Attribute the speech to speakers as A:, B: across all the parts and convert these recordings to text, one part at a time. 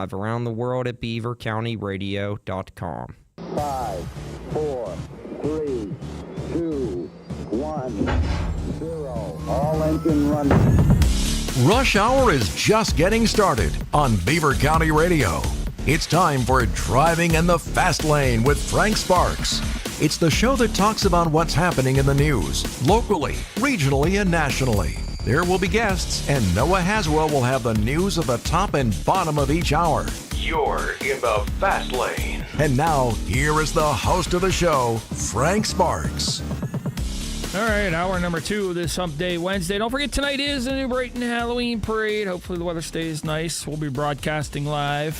A: around the world at beavercountyradio.com.
B: 5, 4, 3, 2, 1, 0. All engine running.
C: Rush Hour is just getting started on Beaver County Radio. It's time for Driving in the Fastlane with Frank Sparks. It's the show that talks about what's happening in the news, locally, regionally, and nationally. There will be guests, and Noah Haswell will have the news of the top and bottom of each hour. You're in the Fastlane. And now, here is the host of the show, Frank Sparks.
D: All right, hour number 2 of this Hump Day Wednesday. Don't forget, tonight is the New Brighton Halloween Parade. Hopefully the weather stays nice. We'll be broadcasting live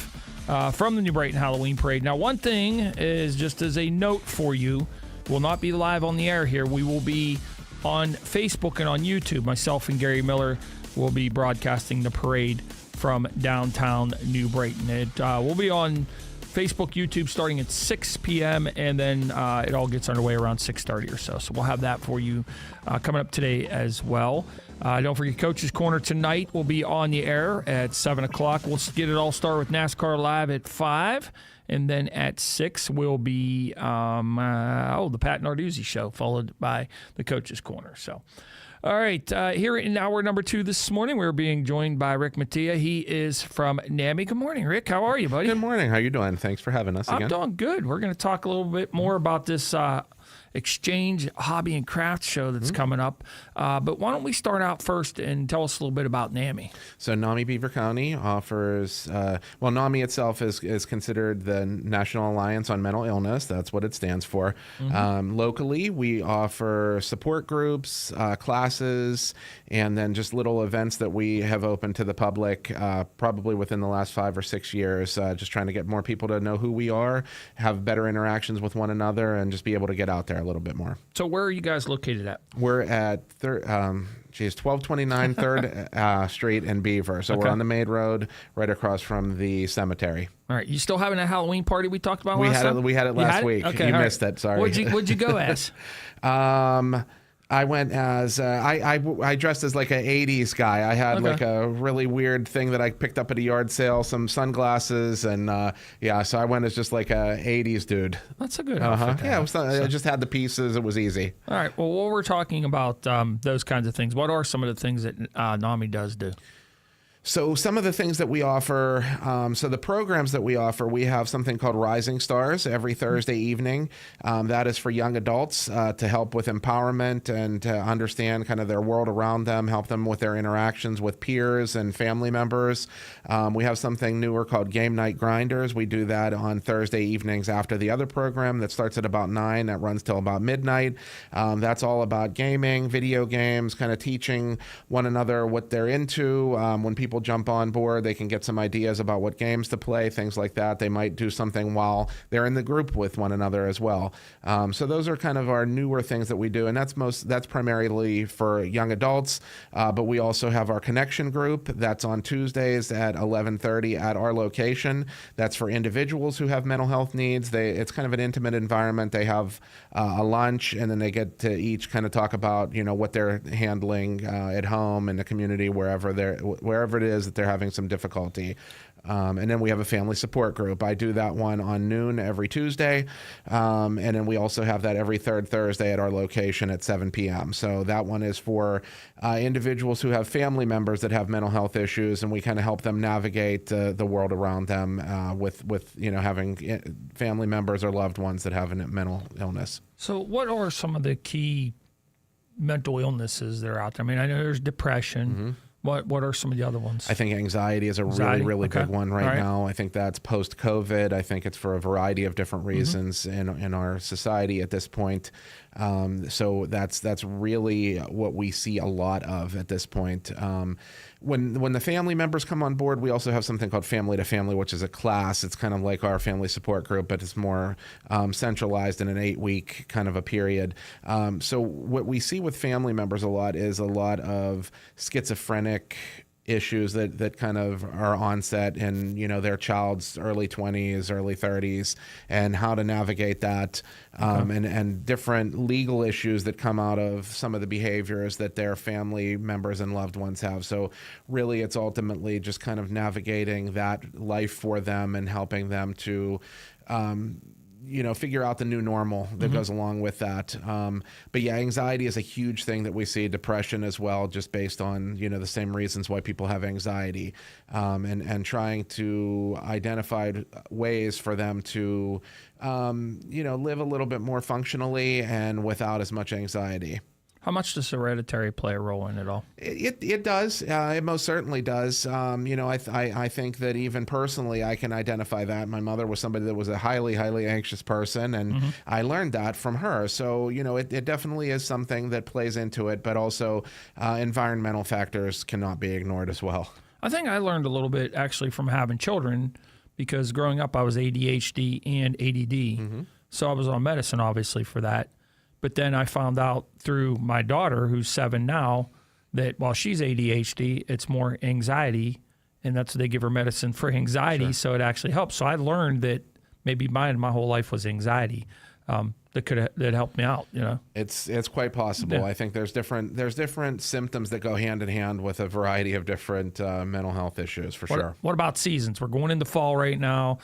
D: from the New Brighton Halloween Parade. Now, one thing is, just as a note for you, we'll not be live on the air here. We will be on Facebook and on YouTube. Myself and Gary Miller will be broadcasting the parade from downtown New Brighton. It will be on Facebook, YouTube starting at 6 p.m., and then it all gets underway around 6:30 or so. So we'll have that for you coming up today as well. Don't forget, Coach's Corner tonight will be on the air at 7 o'clock. We'll get it all started with NASCAR Live at 5. And then at 6 will be the Pat Narduzzi Show, followed by the Coach's Corner. So, all right, here in hour number 2 this morning, we're being joined by Rick Mattia. He is from NAMI. Good morning, Rick. How are you, buddy?
E: Good morning. How you doing? Thanks for having us again.
D: I'm doing good. We're going to talk a little bit more about this Exchange Hobby and Craft Show that's coming up. But why don't we start out first and tell us a little bit about NAMI?
E: So NAMI Beaver County offers, NAMI itself is considered the National Alliance on Mental Illness. That's what it stands for. Locally, we offer support groups, classes, and then just little events that we have opened to the public probably within the last 5 or 6 years, just trying to get more people to know who we are, have better interactions with one another, and just be able to get out there a little bit more.
D: So where are you guys located at?
E: We're at 1229 3rd Street in Beaver. So we're on the main road right across from the cemetery.
D: All right. You still having a Halloween party we talked about last time?
E: We had it last week.
D: Okay,
E: you missed it. Sorry.
D: What'd you go as?
E: I went as I dressed as like an 80s guy. I had like a really weird thing that I picked up at a yard sale, some sunglasses, and so I went as just like a 80s dude.
D: That's a good outfit.
E: Yeah, I just had the pieces. It was easy.
D: All right. Well, while we're talking about those kinds of things, what are some of the things that NAMI does do?
E: So some of the things that we offer, so the programs that we offer, we have something called Rising Stars every Thursday evening. That is for young adults to help with empowerment and to understand kind of their world around them, help them with their interactions with peers and family members. We have something newer called Game Night Grinders. We do that on Thursday evenings after the other program that starts at about 9, that runs till about midnight. That's all about gaming, video games, kind of teaching one another what they're into. When people jump on board, they can get some ideas about what games to play, things like that. They might do something while they're in the group with one another as well. So those are kind of our newer things that we do, and that's primarily for young adults. But we also have our Connection group that's on Tuesdays at 11:30 at our location. That's for individuals who have mental health needs. It's kind of an intimate environment. They have a lunch, and then they get to each kind of talk about what they're handling at home in the community, wherever it is that they're having some difficulty. And then we have a family support group. I do that one on noon every Tuesday. And then we also have that every third Thursday at our location at 7 p.m. So that one is for individuals who have family members that have mental health issues, and we kind of help them navigate the world around them with having family members or loved ones that have a mental illness.
D: So what are some of the key mental illnesses that are out there? I mean, I know there's depression. What are some of the other ones?
E: I think anxiety is a really big one right now. I think that's post-COVID. I think it's for a variety of different reasons in our society at this point. So that's really what we see a lot of at this point. When the family members come on board, we also have something called Family to Family, which is a class. It's kind of like our family support group, but it's more centralized in an 8-week kind of a period. So what we see with family members a lot is a lot of schizophrenic issues that kind of are onset in, their child's early 20s, early 30s, and how to navigate that, and different legal issues that come out of some of the behaviors that their family members and loved ones have. So really, it's ultimately just kind of navigating that life for them and helping them to figure out the new normal that goes along with that. But yeah, anxiety is a huge thing that we see, depression as well, just based on, the same reasons why people have anxiety, and trying to identify ways for them to, live a little bit more functionally and without as much anxiety.
D: How much does hereditary play a role in it all?
E: It does. It most certainly does. I think that even personally, I can identify that. My mother was somebody that was a highly, highly anxious person, and I learned that from her. So, it definitely is something that plays into it, but also environmental factors cannot be ignored as well.
D: I think I learned a little bit actually from having children, because growing up I was ADHD and ADD. So I was on medicine, obviously, for that. But then I found out through my daughter, who's 7 now, that while she's ADHD, it's more anxiety, and that's they give her medicine for anxiety, so it actually helps. So I learned that maybe my whole life was anxiety that helped me out.
E: It's quite possible.
D: Yeah.
E: I think there's different symptoms that go hand in hand with a variety of different mental health issues for sure.
D: What about seasons? We're going into fall right now.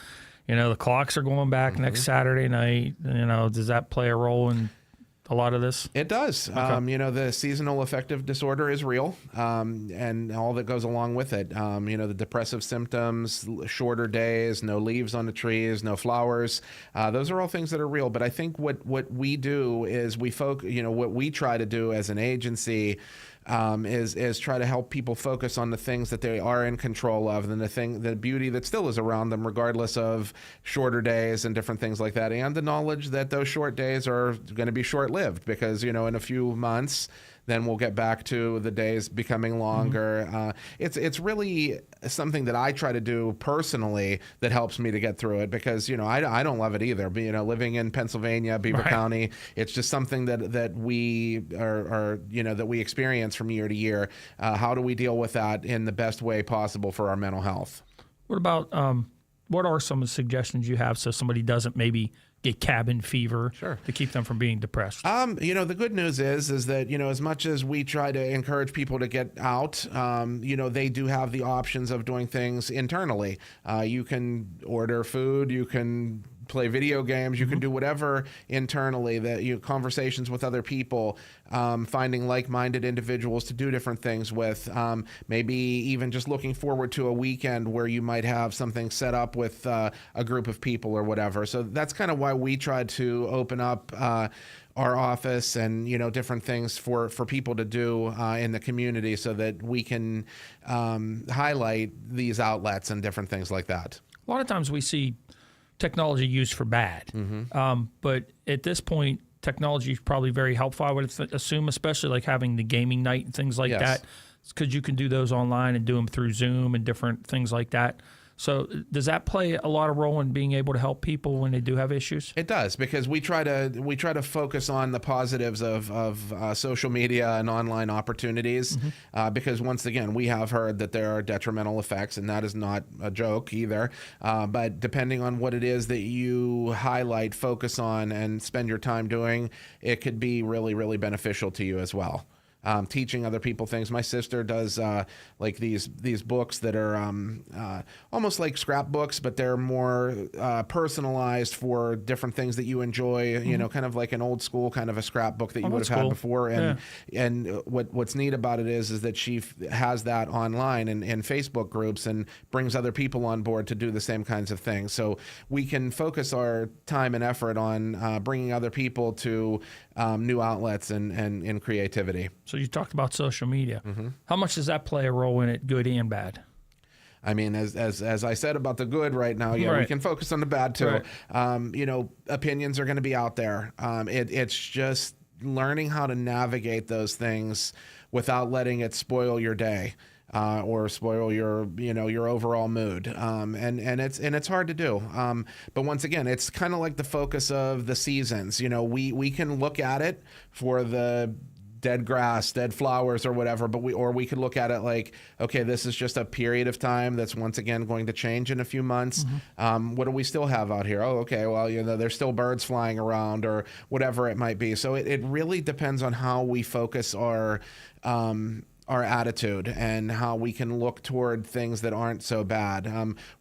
D: The clocks are going back next Saturday night. Does that play a role in a lot of this?
E: It does.
D: Okay.
E: The seasonal affective disorder is real, and all that goes along with it. The depressive symptoms, shorter days, no leaves on the trees, no flowers. Those are all things that are real. But I think what we do is what we try to do as an agency is try to help people focus on the things that they are in control of, and the beauty that still is around them, regardless of shorter days and different things like that, and the knowledge that those short days are going to be short-lived, because in a few months, then we'll get back to the days becoming longer. It's really something that I try to do personally that helps me to get through it, because I don't love it either. But, living in Pennsylvania, Beaver County, it's just something that we are that we experience from year to year. How do we deal with that in the best way possible for our mental health?
D: What about what are some of the suggestions you have so somebody doesn't maybe get cabin fever to keep them from being depressed?
E: The good news is that, as much as we try to encourage people to get out, they do have the options of doing things internally. You can order food, you can play video games, you can do whatever internally, that conversations with other people, finding like-minded individuals to do different things with, maybe even just looking forward to a weekend where you might have something set up with a group of people or whatever. So that's kind of why we tried to open up our office and different things for people to do in the community, so that we can highlight these outlets and different things like that.
D: A lot of times we see technology used for bad. But at this point, technology is probably very helpful, I would assume, especially like having the gaming night and things like that, because you can do those online and do them through Zoom and different things like that. So does that play a lot of role in being able to help people when they do have issues?
E: It does, because we try to focus on the positives of social media and online opportunities, because once again, we have heard that there are detrimental effects, and that is not a joke either. But depending on what it is that you highlight, focus on, and spend your time doing, it could be really, really beneficial to you as well. Teaching other people things. My sister does like these books that are almost like scrapbooks, but they're more personalized for different things that you enjoy. Kind of like an old school kind of a scrapbook that you would have had before. And what's neat about it is that she has that online and in Facebook groups, and brings other people on board to do the same kinds of things. So we can focus our time and effort on bringing other people to new outlets and creativity.
D: So you talked about social media. How much does that play a role in it, good and bad?
E: I mean, as I said about the good right now, we can focus on the bad too. Opinions are going to be out there. It's just learning how to navigate those things without letting it spoil your day. Or spoil your overall mood, and it's hard to do. But once again, it's kind of like the focus of the seasons. We can look at it for the dead grass, dead flowers or whatever, but we could look at it like, okay, this is just a period of time that's once again going to change in a few months. What do we still have out here? Oh, okay, well, there's still birds flying around or whatever it might be. So it really depends on how we focus our attitude and how we can look toward things that aren't so bad.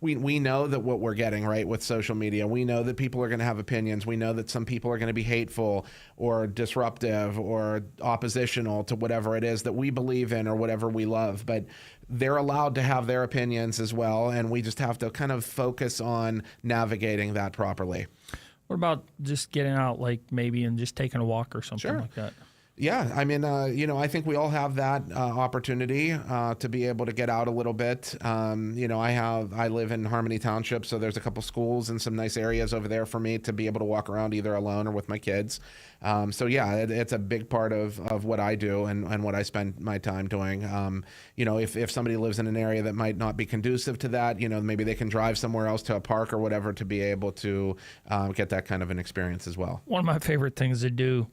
E: We know that what we're getting right with social media, we know that people are going to have opinions. We know that some people are going to be hateful or disruptive or oppositional to whatever it is that we believe in or whatever we love, but they're allowed to have their opinions as well. And we just have to kind of focus on navigating that properly.
D: What about just getting out, like maybe and just taking a walk or something like that?
E: Yeah, I mean, I think we all have that opportunity to be able to get out a little bit. I live in Harmony Township, so there's a couple schools and some nice areas over there for me to be able to walk around either alone or with my kids. It's a big part of what I do and what I spend my time doing. If somebody lives in an area that might not be conducive to that, maybe they can drive somewhere else to a park or whatever to be able to get that kind of an experience as well.
D: One of my favorite things to do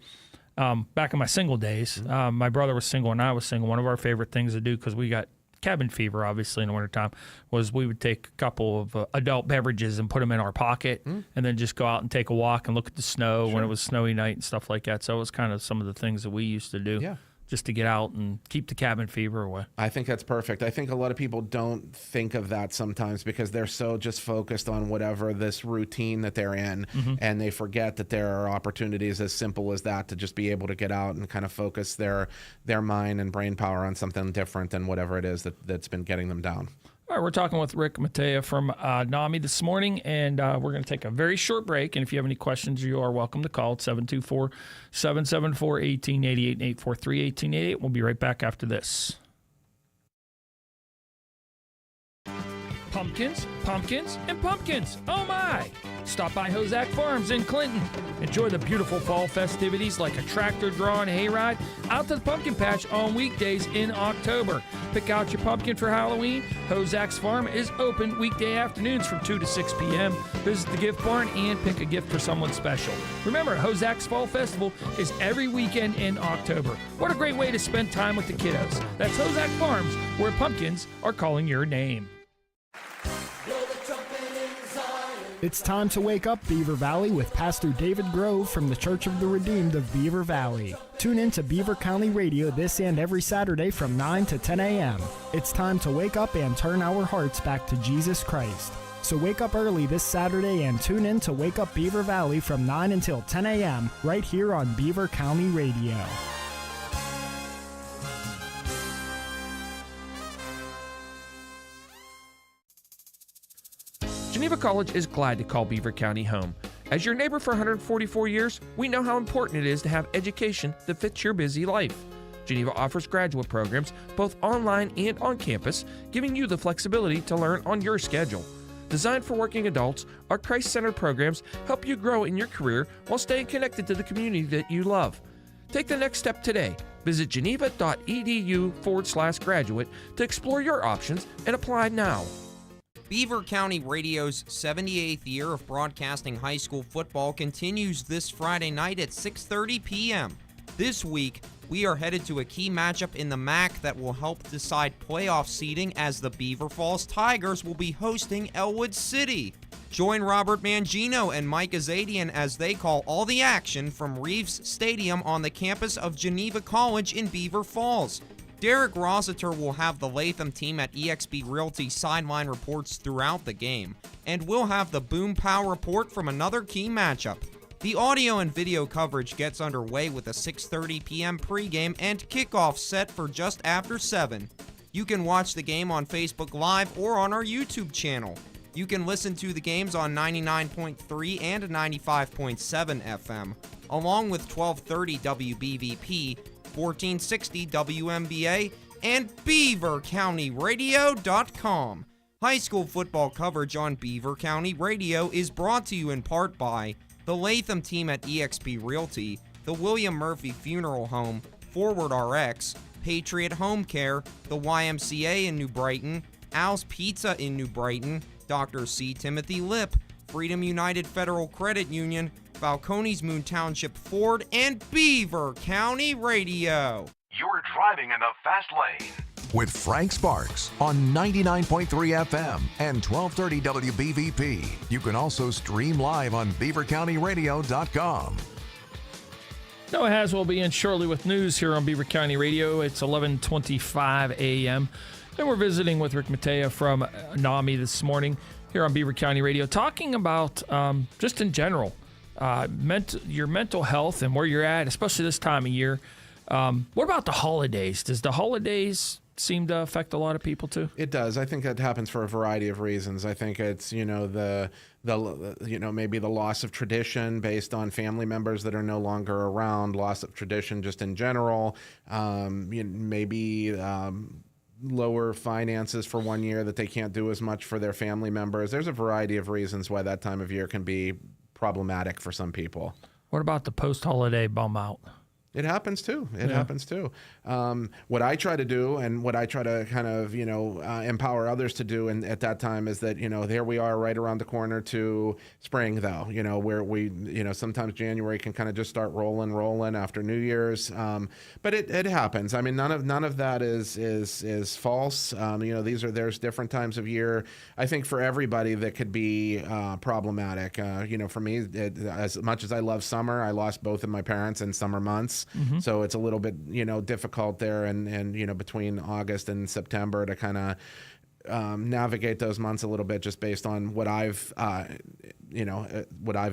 D: back in my single days, my brother was single and I was single. One of our favorite things to do, because we got cabin fever, obviously, in the wintertime, was we would take a couple of adult beverages and put them in our pocket and then just go out and take a walk and look at the snow when it was snowy night and stuff like that. So it was kind of some of the things that we used to do. Just to get out and keep the cabin fever away.
E: I think that's perfect. I think a lot of people don't think of that sometimes because they're so just focused on whatever this routine that they're in, and they forget that there are opportunities as simple as that to just be able to get out and kind of focus their mind and brain power on something different than whatever it is that's been getting them down.
D: All right, we're talking with Rick Mattia from NAMI this morning, and we're going to take a very short break. And if you have any questions, you are welcome to call at 724-774-1888 and 843-1888. We'll be right back after this. Pumpkins, pumpkins, and pumpkins. Oh, my! Stop by Hozak Farms in Clinton. Enjoy the beautiful fall festivities like a tractor draw and hayride out to the pumpkin patch on weekdays in October. Pick out your pumpkin for Halloween. Hozak's Farm is open weekday afternoons from 2 to 6 p.m. Visit the gift barn and pick a gift for someone special. Remember, Hozak's Fall Festival is every weekend in October. What a great way to spend time with the kiddos. That's Hozak Farms, where pumpkins are calling your name.
A: It's time to wake up, Beaver Valley, with Pastor David Grove from the Church of the Redeemed of Beaver Valley. Tune in to Beaver County Radio this and every Saturday from 9 to 10 a.m. It's time to wake up and turn our hearts back to Jesus Christ. So wake up early this Saturday and tune in to Wake Up Beaver Valley from 9 until 10 a.m. right here on Beaver County Radio.
F: Geneva College is glad to call Beaver County home. As your neighbor for 144 years, we know how important it is to have education that fits your busy life. Geneva offers graduate programs both online and on campus, giving you the flexibility to learn on your schedule. Designed for working adults, our Christ-centered programs help you grow in your career while staying connected to the community that you love. Take the next step today. Visit geneva.edu/graduate to explore your options and apply now.
G: Beaver County Radio's 78th year of broadcasting high school football continues this Friday night at 6:30 p.m. This week, we are headed to a key matchup in the MAC that will help decide playoff seeding as the Beaver Falls Tigers will be hosting Elwood City. Join Robert Mangino and Mike Azadian as they call all the action from Reeves Stadium on the campus of Geneva College in Beaver Falls. Derek Rossiter will have the Latham team at eXp Realty sideline reports throughout the game, and we'll have the Boom Pow report from another key matchup. The audio and video coverage gets underway with a 6:30 p.m. pregame and kickoff set for just after 7. You can watch the game on Facebook Live or on our YouTube channel. You can listen to the games on 99.3 and 95.7 FM, along with 1230 WBVP, 1460 WMBA, and BeaverCountyRadio.com. High school football coverage on Beaver County Radio is brought to you in part by the Latham team at eXp Realty, the William Murphy Funeral Home, Forward RX, Patriot Home Care, the YMCA in New Brighton, Al's Pizza in New Brighton, Dr. C. Timothy Lip, Freedom United Federal Credit Union, Balcones Moon Township Ford and Beaver County Radio.
C: You're driving in the fast lane with Frank Sparks on 99.3 FM and 1230 WBVP. You can also stream live on beavercountyradio.com.
D: Noah Has will be in shortly with news here on Beaver County Radio. It's 11:25 a.m. And we're visiting with Rick Mattia from NAMI this morning here on Beaver County Radio, talking about just in general, your mental health and where you're at, especially this time of year. What about the holidays? Does the holidays seem to affect a lot of people too?
E: It does. I think that happens for a variety of reasons. I think it's, maybe the loss of tradition based on family members that are no longer around, loss of tradition just in general, maybe lower finances for 1 year that they can't do as much for their family members. There's a variety of reasons why that time of year can be problematic for some people.
D: What about the post-holiday bum out?
E: It happens too. It happens too. What I try to do, and what I try to kind of, empower others to do, and at that time is that, there we are right around the corner to spring, though, where we, sometimes January can kind of just start rolling after New Year's. But it happens. I mean, none of that is false. There's different times of year. I think for everybody that could be problematic. For me, as much as I love summer, I lost both of my parents in summer months. Mm-hmm. So it's a little bit, difficult there and between August and September to kind of navigate those months a little bit, just based on what I've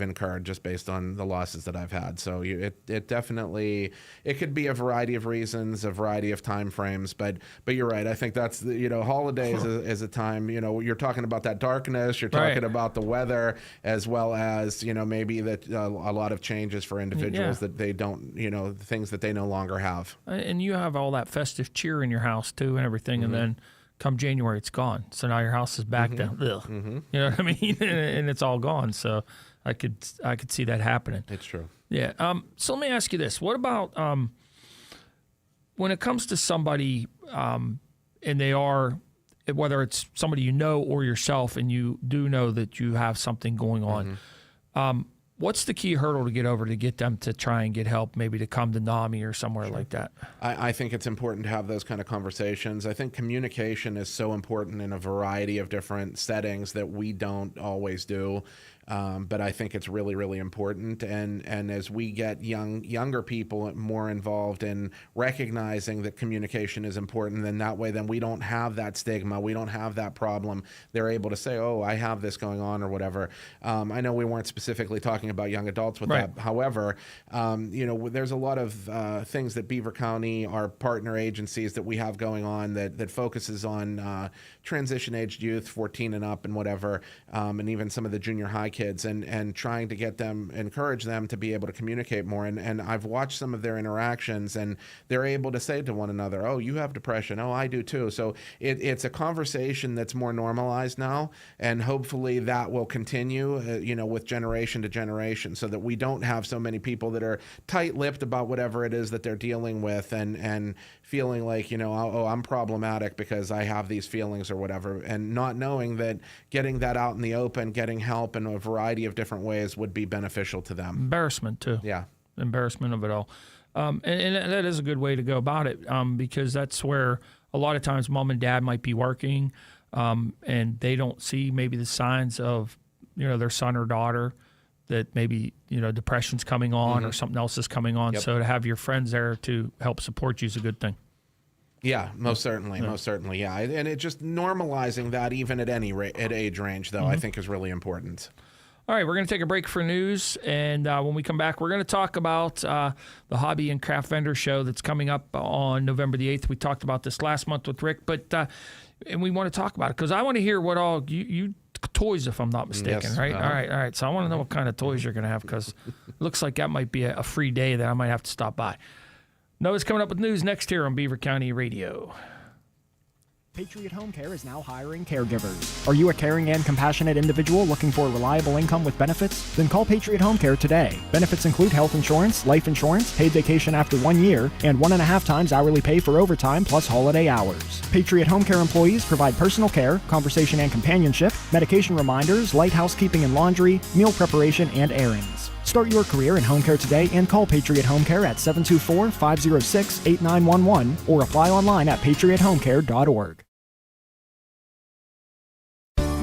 E: incurred, just based on the losses that I've had. So it definitely, it could be a variety of reasons, a variety of time frames, but you're right. I think that's holidays is a time, you're talking about that darkness, you're talking about the weather, as well as, maybe that a lot of changes for individuals that they don't, things that they no longer have. And
D: you have all that festive cheer in your house too and everything. Mm-hmm. And then come January, it's gone. So now your house is back to, you know what I mean? And it's all gone. So I could see that happening.
E: It's true.
D: Yeah. So let me ask you this. What about when it comes to somebody and they are, whether it's somebody you know or yourself, and you do know that you have something going on, what's the key hurdle to get over to get them to try and get help, maybe to come to NAMI or somewhere like that?
E: I think it's important to have those kind of conversations. I think communication is so important in a variety of different settings that we don't always do. But I think it's really, really important. And as we get younger people more involved in recognizing that communication is important, then that way, then we don't have that stigma. We don't have that problem. They're able to say, oh, I have this going on or whatever. I know we weren't specifically talking about young adults with that. However, there's a lot of things that Beaver County, our partner agencies that we have going on that focuses on transition-aged youth, 14 and up and whatever, and even some of the junior high kids, and trying to encourage them to be able to communicate more. And I've watched some of their interactions, and they're able to say to one another, oh, you have depression. Oh, I do too. So it's a conversation that's more normalized now, and hopefully that will continue, with generation to generation, so that we don't have so many people that are tight-lipped about whatever it is that they're dealing with, and feeling like, oh, I'm problematic because I have these feelings or whatever, and not knowing that getting that out in the open, getting help in a variety of different ways would be beneficial to them.
D: Embarrassment too.
E: Yeah.
D: Embarrassment of it all. And that is a good way to go about it, because that's where a lot of times mom and dad might be working, and they don't see maybe the signs of, their son or daughter, that maybe, depression's coming on or something else is coming on. Yep. So to have your friends there to help support you is a good thing.
E: Yeah, most certainly. Yeah. And it just normalizing that even at any at age range, though, I think is really important.
D: All right, we're going to take a break for news, and when we come back, we're going to talk about the Hobby and Craft Vendor Show that's coming up on November the 8th. We talked about this last month with Rick, and we want to talk about it because I want to hear what all you toys, if I'm not mistaken,
E: yes.
D: right? All right. So I want to know what kind of toys you're going to have, because it looks like that might be a free day that I might have to stop by. Noah's coming up with news next here on Beaver County Radio.
A: Patriot Home Care is now hiring caregivers. Are you a caring and compassionate individual looking for a reliable income with benefits? Then call Patriot Home Care today. Benefits include health insurance, life insurance, paid vacation after 1 year, and 1.5 times hourly pay for overtime plus holiday hours. Patriot Home Care employees provide personal care, conversation and companionship, medication reminders, light housekeeping and laundry, meal preparation, and errands. Start your career in home care today and call Patriot Home Care at 724-506-8911 or apply online at patriothomecare.org.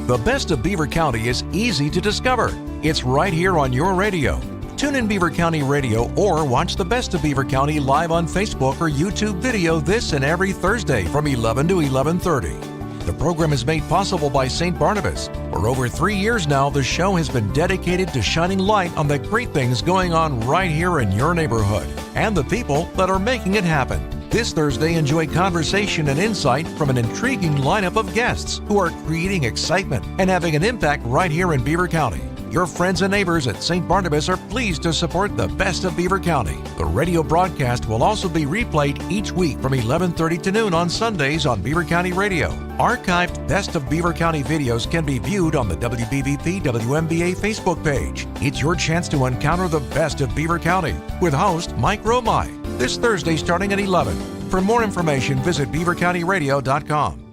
C: The best of Beaver County is easy to discover. It's right here on your radio. Tune in Beaver County Radio or watch the Best of Beaver County live on Facebook or YouTube video this and every Thursday from 11 to 11:30. The program is made possible by St. Barnabas. For over 3 years now, the show has been dedicated to shining light on the great things going on right here in your neighborhood and the people that are making it happen. This Thursday, enjoy conversation and insight from an intriguing lineup of guests who are creating excitement and having an impact right here in Beaver County. Your friends and neighbors at St. Barnabas are pleased to support the Best of Beaver County. The radio broadcast will also be replayed each week from 11:30 to noon on Sundays on Beaver County Radio. Archived Best of Beaver County videos can be viewed on the WBVP WMBA Facebook page. It's your chance to encounter the best of Beaver County with host Mike Romai this Thursday starting at 11. For more information, visit beavercountyradio.com.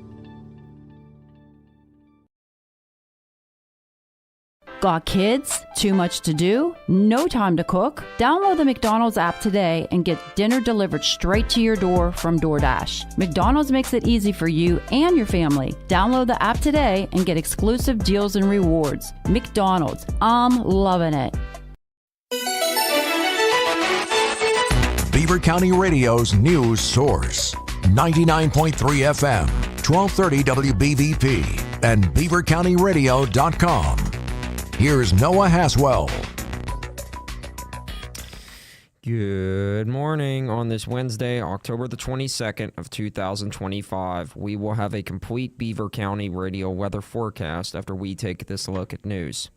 H: Got kids? Too much to do? No time to cook? Download the McDonald's app today and get dinner delivered straight to your door from DoorDash. McDonald's makes it easy for you and your family. Download the app today and get exclusive deals and rewards. McDonald's, I'm loving it.
C: Beaver County Radio's news source. 99.3 FM, 1230 WBVP, and beavercountyradio.com. Here's Noah Haswell.
I: Good morning. On this Wednesday, October the 22nd of 2025, we will have a complete Beaver County radio weather forecast after we take this look at news.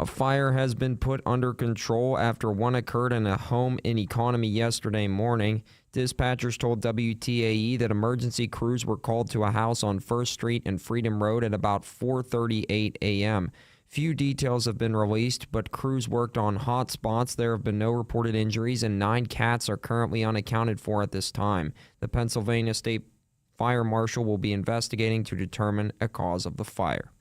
I: A fire has been put under control after one occurred in a home in Economy yesterday morning. Dispatchers told WTAE that emergency crews were called to a house on 1st Street and Freedom Road at about 4:38 a.m. Few details have been released, but crews worked on hot spots. There have been no reported injuries, and 9 cats are currently unaccounted for at this time. The Pennsylvania State Fire Marshal will be investigating to determine a cause of the fire.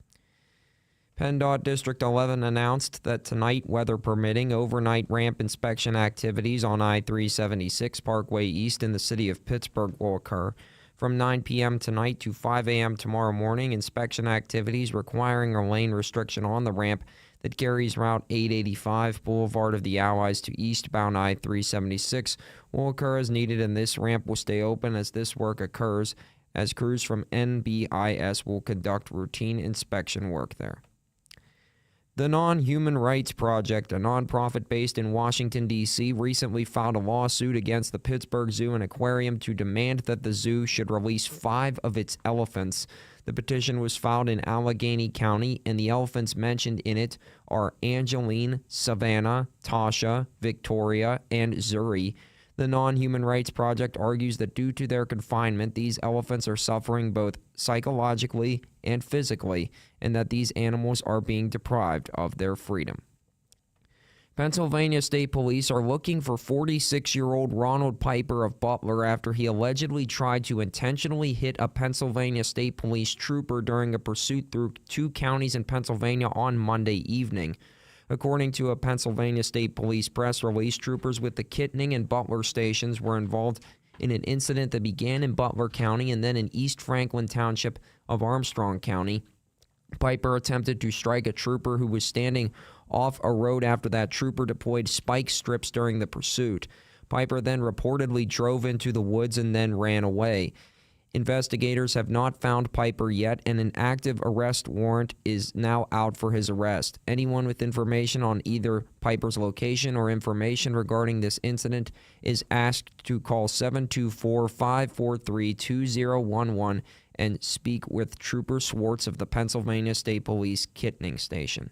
I: PennDOT District 11 announced that tonight, weather permitting, overnight ramp inspection activities on I-376 Parkway East in the city of Pittsburgh will occur. From 9 p.m. tonight to 5 a.m. tomorrow morning, inspection activities requiring a lane restriction on the ramp that carries Route 885 Boulevard of the Allies to eastbound I-376 will occur as needed, and this ramp will stay open as this work occurs, as crews from NBIS will conduct routine inspection work there. The Non-Human Rights Project, a nonprofit based in Washington, D.C., recently filed a lawsuit against the Pittsburgh Zoo and Aquarium to demand that the zoo should release 5 of its elephants. The petition was filed in Allegheny County, and the elephants mentioned in it are Angeline, Savannah, Tasha, Victoria, and Zuri. The Non-Human Rights Project argues that due to their confinement, these elephants are suffering both psychologically and physically, and that these animals are being deprived of their freedom. Pennsylvania State Police are looking for 46-year-old Ronald Piper of Butler after he allegedly tried to intentionally hit a Pennsylvania State Police trooper during a pursuit through 2 counties in Pennsylvania on Monday evening. According to a Pennsylvania State Police press release, troopers with the Kittening and Butler stations were involved in an incident that began in Butler County and then in East Franklin Township of Armstrong County. Piper attempted to strike a trooper who was standing off a road after that trooper deployed spike strips during the pursuit. Piper then reportedly drove into the woods and then ran away. Investigators have not found Piper yet, and an active arrest warrant is now out for his arrest. Anyone with information on either Piper's location or information regarding this incident is asked to call 724-543-2011 and speak with Trooper Swartz of the Pennsylvania State Police Kittening Station.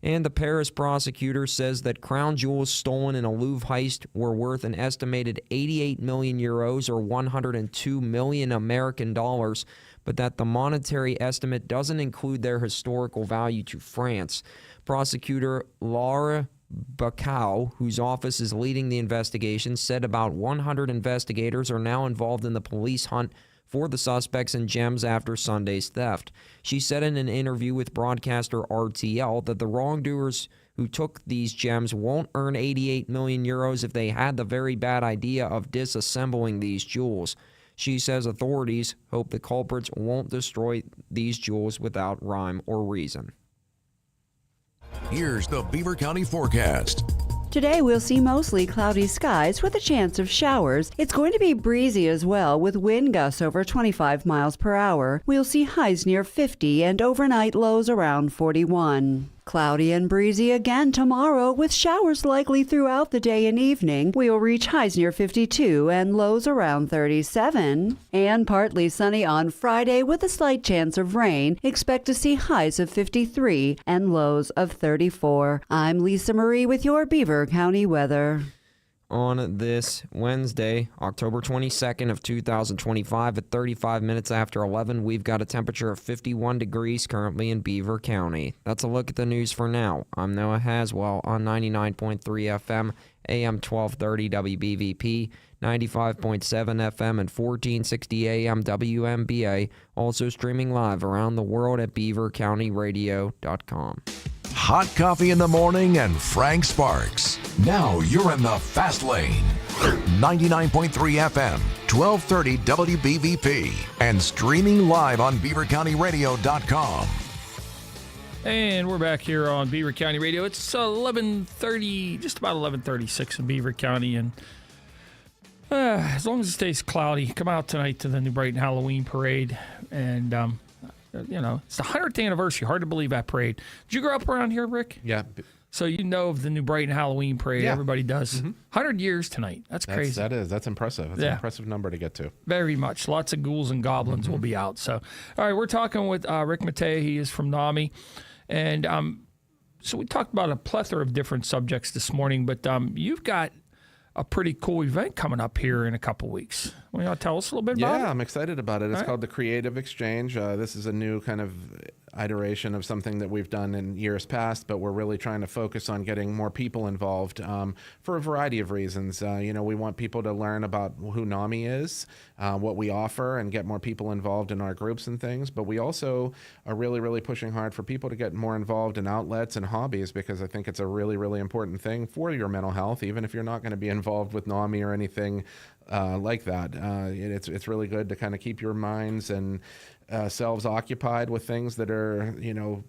I: And the Paris prosecutor says that crown jewels stolen in a Louvre heist were worth an estimated 88 million euros or 102 million American dollars, but that the monetary estimate doesn't include their historical value to France. Prosecutor Laura Bacau, whose office is leading the investigation, said about 100 investigators are now involved in the police hunt for the suspects in gems after Sunday's theft. She said in an interview with broadcaster RTL that the wrongdoers who took these gems won't earn 88 million euros if they had the very bad idea of disassembling these jewels. She says authorities hope the culprits won't destroy these jewels without rhyme or reason.
C: Here's the Beaver County forecast.
J: Today we'll see mostly cloudy skies with a chance of showers. It's going to be breezy as well, with wind gusts over 25 miles per hour. We'll see highs near 50 and overnight lows around 41. Cloudy and breezy again tomorrow, with showers likely throughout the day and evening. We'll reach highs near 52 and lows around 37. And partly sunny on Friday with a slight chance of rain. Expect to see highs of 53 and lows of 34. I'm Lisa Marie with your Beaver County weather.
I: On this Wednesday, October 22nd of 2025 at 35 minutes after 11, we've got a temperature of 51 degrees currently in Beaver County. That's a look at the news for now. I'm Noah Haswell on 99.3 FM, AM 1230 WBVP, 95.7 FM and 1460 AM WMBA, also streaming live around the world at beavercountyradio.com.
C: Hot coffee in the morning and Frank Sparks. Now you're in the fast lane. 99.3 FM, 1230 WBVP, and streaming live on beavercountyradio.com.
D: And we're back here on Beaver County Radio. It's 11:30, just about 11:36 in Beaver County, and as long as it stays cloudy, come out tonight to the New Brighton Halloween Parade, and it's the 100th anniversary. Hard to believe that parade. Did you grow up around here, Rick?
E: Yeah.
D: So you know of the New Brighton Halloween Parade.
E: Yeah.
D: Everybody does.
E: Mm-hmm.
D: 100 years tonight. That's crazy.
E: That's impressive. It's an impressive number to get to.
D: Very much. Lots of ghouls and goblins will be out. So, all right, we're talking with Rick Mattia. He is from NAMI. And so we talked about a plethora of different subjects this morning, but you've got a pretty cool event coming up here in a couple weeks. Want to tell us a little bit about it?
E: Yeah, I'm excited about it. It's called the Creative Exchange. This is a new kind of iteration of something that we've done in years past, but we're really trying to focus on getting more people involved for a variety of reasons. We want people to learn about who NAMI is, what we offer, and get more people involved in our groups and things. But we also are really, really pushing hard for people to get more involved in outlets and hobbies, because I think it's a really, really important thing for your mental health, even if you're not going to be involved with NAMI or anything like that. It's really good to kind of keep your minds and selves occupied with things that are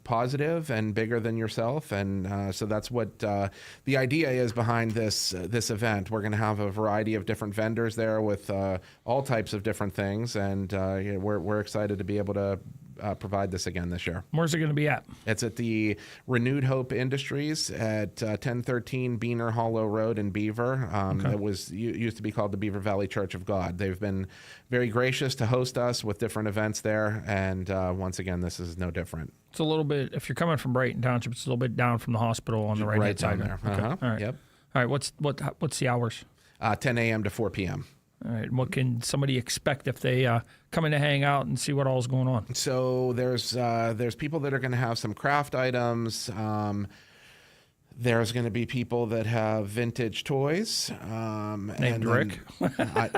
E: positive and bigger than yourself, and so that's what the idea is behind this event. We're going to have a variety of different vendors there with all types of different things, and we're excited to be able to provide this again this year.
D: Where's it going to be at?
E: It's at the Renewed Hope Industries at 1013 Beaner Hollow Road in Beaver. It used to be called the Beaver Valley Church of God. They've been very gracious to host us with different events there, and once again, this is no different.
D: It's a little bit, if you're coming from Brighton Township, it's a little bit down from the hospital on the right side
E: there.
D: Okay. All right.
E: Yep.
D: All right. What's the hours?
E: 10 a.m. to 4 p.m.
D: All right. What can somebody expect if they come in to hang out and see what all's going on?
E: So there's people that are going to have some craft items. There's going to be people that have vintage toys.
D: Named Rick.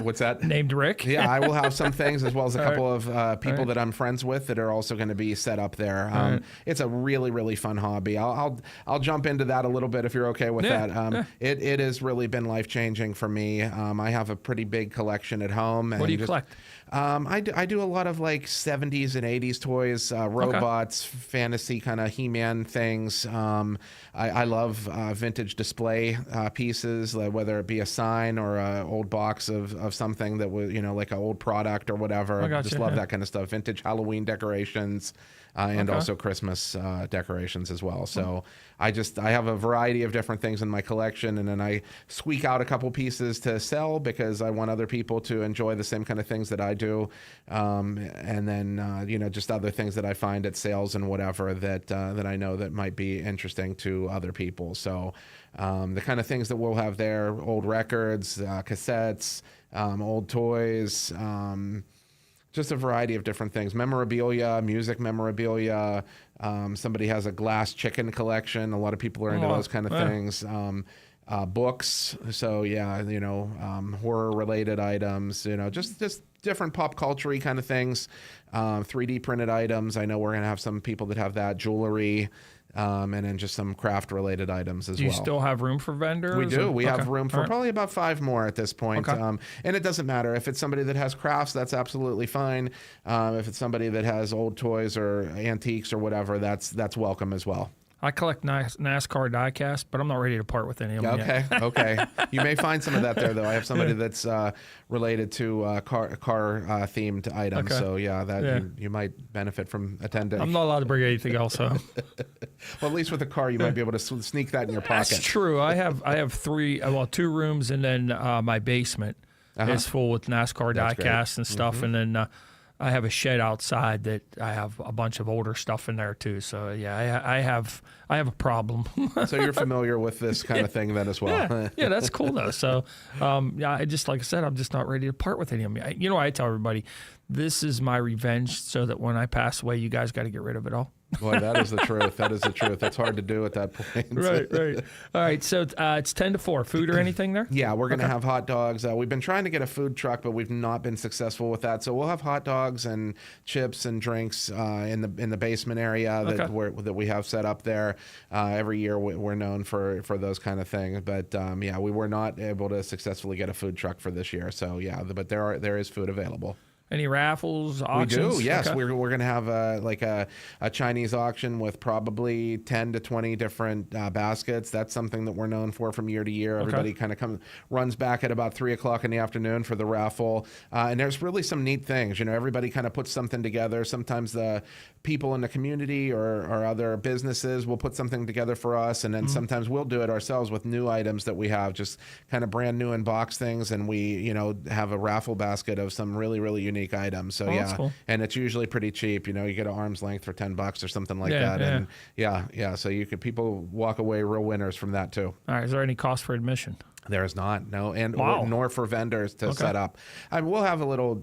E: What's that?
D: Named Rick.
E: Yeah, I will have some things, as well as a couple of people that I'm friends with that are also going to be set up there. It's a really, really fun hobby. I'll jump into that a little bit if you're okay with that. It has really been life-changing for me. I have a pretty big collection at home.
D: What do you collect?
E: I do a lot of like 70s and 80s toys, robots, fantasy kind of He-Man things. I love vintage display pieces, whether it be a sign or an old box of something that was, like an old product or whatever. I just love that kind of stuff. Vintage Halloween decorations. And also Christmas decorations as well. So I have a variety of different things in my collection, and then I squeak out a couple pieces to sell because I want other people to enjoy the same kind of things that I do. And then, just other things that I find at sales and whatever that I know that might be interesting to other people. So the kind of things that we'll have there, old records, cassettes, old toys, just a variety of different things. Memorabilia, music memorabilia. Somebody has a glass chicken collection. A lot of people are into those kind of things. books. So yeah, horror related items, just different pop culture-y kind of things, 3D printed items. I know we're going to have some people that have that, jewelry, and then just some craft related items as well.
D: Do you still have room for vendors?
E: We do. We have
D: Okay.
E: room for
D: All right.
E: probably about 5 more at this point.
D: Okay.
E: And it doesn't matter. If it's somebody that has crafts, that's absolutely fine. If it's somebody that has old toys or antiques or whatever, that's welcome as well.
D: I collect NASCAR diecast, but I'm not ready to part with any of them yet.
E: Okay. You may find some of that there, though. I have somebody that's related to car themed items.
D: Okay.
E: So
D: Yeah.
E: You might benefit from attending.
D: I'm not allowed to bring anything else home.
E: Well, at least with a car, you might be able to sneak that in your pocket.
D: That's true. I have 2 rooms, and then my basement is full with NASCAR
E: That's
D: diecasts
E: great.
D: and stuff, and then I have a shed outside that I have a bunch of older stuff in there too. So yeah, I have a problem.
E: So you're familiar with this kind of thing then as well.
D: Yeah, that's cool though. So I just, like I said, I'm just not ready to part with any of them. I tell everybody, this is my revenge, so that when I pass away, you guys got to get rid of it all.
E: Boy, that is the truth. That is the truth. It's hard to do at that point.
D: Right. All right, so it's 10 to 4. Food or anything there?
E: Yeah, we're going to have hot dogs. We've been trying to get a food truck, but we've not been successful with that. So we'll have hot dogs and chips and drinks in the basement area that we have set up there. Every year we're known for those kind of things. But we were not able to successfully get a food truck for this year. So but there is food available.
D: Any raffles, auctions?
E: We do, yes.
D: Okay.
E: We're going to have a Chinese auction with probably 10 to 20 different baskets. That's something that we're known for from year to year. Everybody kind of runs back at about 3 o'clock in the afternoon for the raffle. And there's really some neat things. Everybody kind of puts something together. Sometimes the people in the community or other businesses will put something together for us. And then sometimes we'll do it ourselves with new items that we have, just kind of brand new in box things. And we, have a raffle basket of some really, really unique items. So
D: that's cool.
E: And it's usually pretty cheap. You get an arm's length for $10 or something like that.
D: Yeah.
E: And so people walk away real winners from that too.
D: All right. Is there any cost for admission?
E: There is not, no, and
D: Wow.
E: nor for vendors to set up. We'll have a little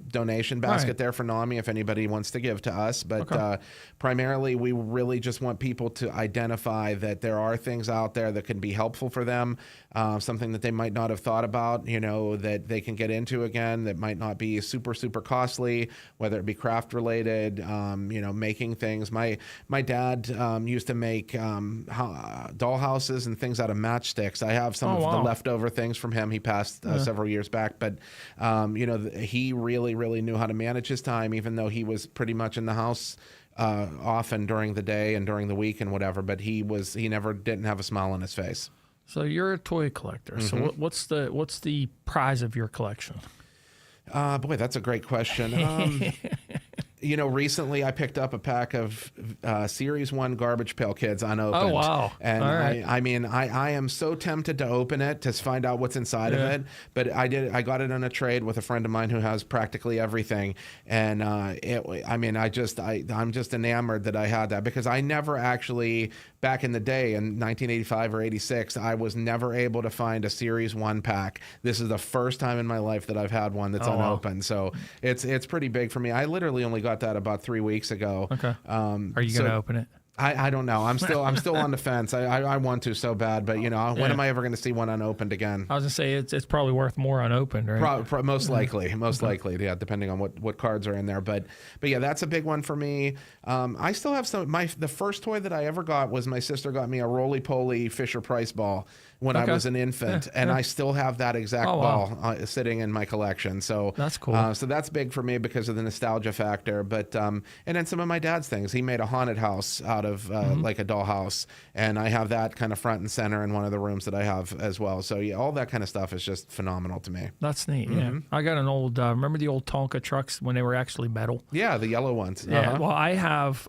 E: donation basket there for NAMI if anybody wants to give to us. But primarily, we really just want people to identify that there are things out there that can be helpful for them, something that they might not have thought about, that they can get into again, that might not be super, super costly, whether it be craft related, making things. My dad used to make doll houses and things out of matchsticks. I have some of the leftover things from him. He passed several years back, but he really, really knew how to manage his time, even though he was pretty much in the house often during the day and during the week and whatever. But he never didn't have a smile on his face.
D: So you're a toy collector. So what's the prize of your collection?
E: Boy, that's a great question. Recently I picked up a pack of Series 1 Garbage Pail Kids unopened.
D: Oh, wow.
E: And
D: all right.
E: I am so tempted to open it to find out what's inside of it. But I got it on a trade with a friend of mine who has practically everything. And I'm just enamored that I had that, because I never actually, back in the day in 1985 or 86, I was never able to find a Series 1 pack. This is the first time in my life that I've had one that's unopened. Wow. So it's pretty big for me. I literally only got that about 3 weeks ago.
D: Okay. Are you going to open it?
E: I don't know. I'm still on the fence. I want to so bad, but when am I ever going to see one unopened again?
D: I was going to say it's probably worth more unopened, right?
E: Most likely, yeah, depending on what cards are in there. But yeah, that's a big one for me. I still have some. The first toy that I ever got was my sister got me a roly-poly Fisher-Price ball when I was an infant, and I still have that exact ball sitting in my collection. So
D: that's cool.
E: So that's big for me because of the nostalgia factor. But and then some of my dad's things. He made a haunted house out of like a dollhouse, and I have that kind of front and center in one of the rooms that I have as well. So yeah, all that kind of stuff is just phenomenal to me.
D: That's neat. Yeah, I got an old. Remember the old Tonka trucks when they were actually metal?
E: Yeah, the yellow ones.
D: Yeah. Well, I have.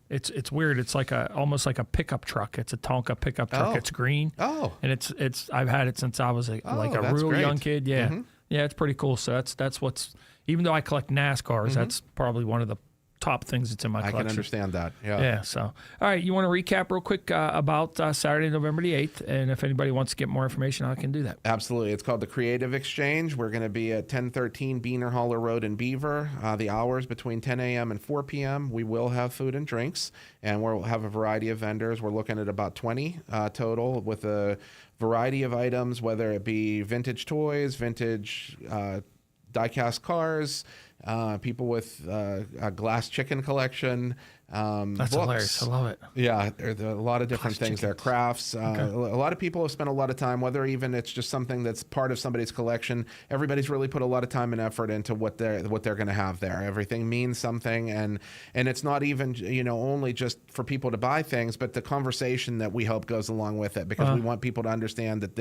D: It's weird. It's like almost like a pickup truck. It's a Tonka pickup truck. It's green.
E: Oh.
D: And it's I've had it since I was like a real young kid. Yeah. Yeah, it's pretty cool. So that's what's, even though I collect NASCARs, that's probably one of the top things that's in my collection.
E: I can understand that. Yeah.
D: Yeah. So, all right. You want to recap real quick about Saturday, November the 8th? And if anybody wants to get more information, I can do that.
E: Absolutely. It's called the Creative Exchange. We're going to be at 1013 Beaner Holler Road in Beaver. The hours between 10 a.m. and 4 p.m. We will have food and drinks, and we'll have a variety of vendors. We're looking at about 20 total with a variety of items, whether it be vintage toys, vintage die-cast cars, people with a glass chicken collection.
D: That's
E: books.
D: hilarious. I love it.
E: Yeah, there's a lot of different things there. Crafts. A lot of people have spent a lot of time, whether even it's just something that's part of somebody's collection. Everybody's really put a lot of time and effort into what they're going to have there. Everything means something, and it's not even only just for people to buy things, but the conversation that we hope goes along with it, because we want people to understand that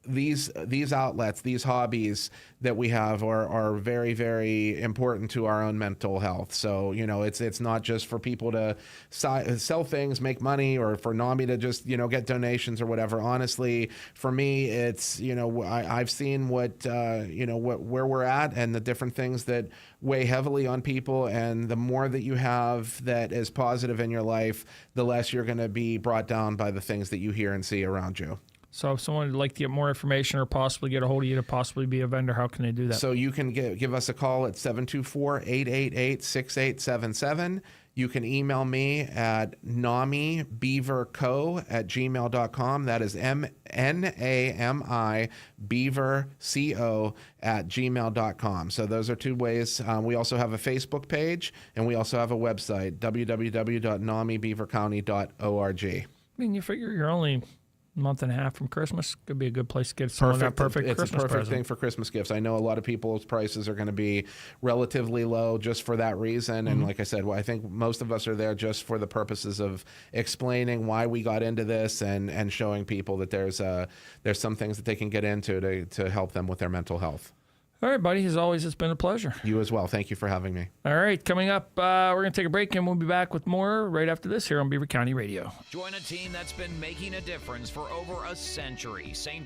E: these outlets, these hobbies that we have are very, very important to our own mental health. So, it's not just for people to sell things, make money, or for NAMI to just, get donations or whatever. Honestly, for me, it's, I've seen where we're at and the different things that weigh heavily on people. And the more that you have that is positive in your life, the less you're going to be brought down by the things that you hear and see around you.
D: So if someone would like to get more information or possibly get a hold of you to possibly be a vendor, how can they do that?
E: So you can give us a call at 724-888-6877. You can email me at namibeaverco@gmail.com. That is NAMI beaverco@gmail.com. So those are two ways. We also have a Facebook page, and we also have a website, www.namibeavercounty.org.
D: I mean, you figure you're only month and a half from Christmas. Could be a good place to get someone that perfect Christmas
E: It's a perfect
D: present.
E: thing for Christmas gifts. I know a lot of people's prices are going to be relatively low just for that reason. And like I said, I think most of us are there just for the purposes of explaining why we got into this and showing people that there's some things that they can get into to help them with their mental health.
D: All right, buddy. As always, it's been a pleasure.
E: You as well. Thank you for having me.
D: All right, coming up, we're going to take a break, and we'll be back with more right after this here on Beaver County Radio.
K: Join a team that's been making a difference for over a century. St.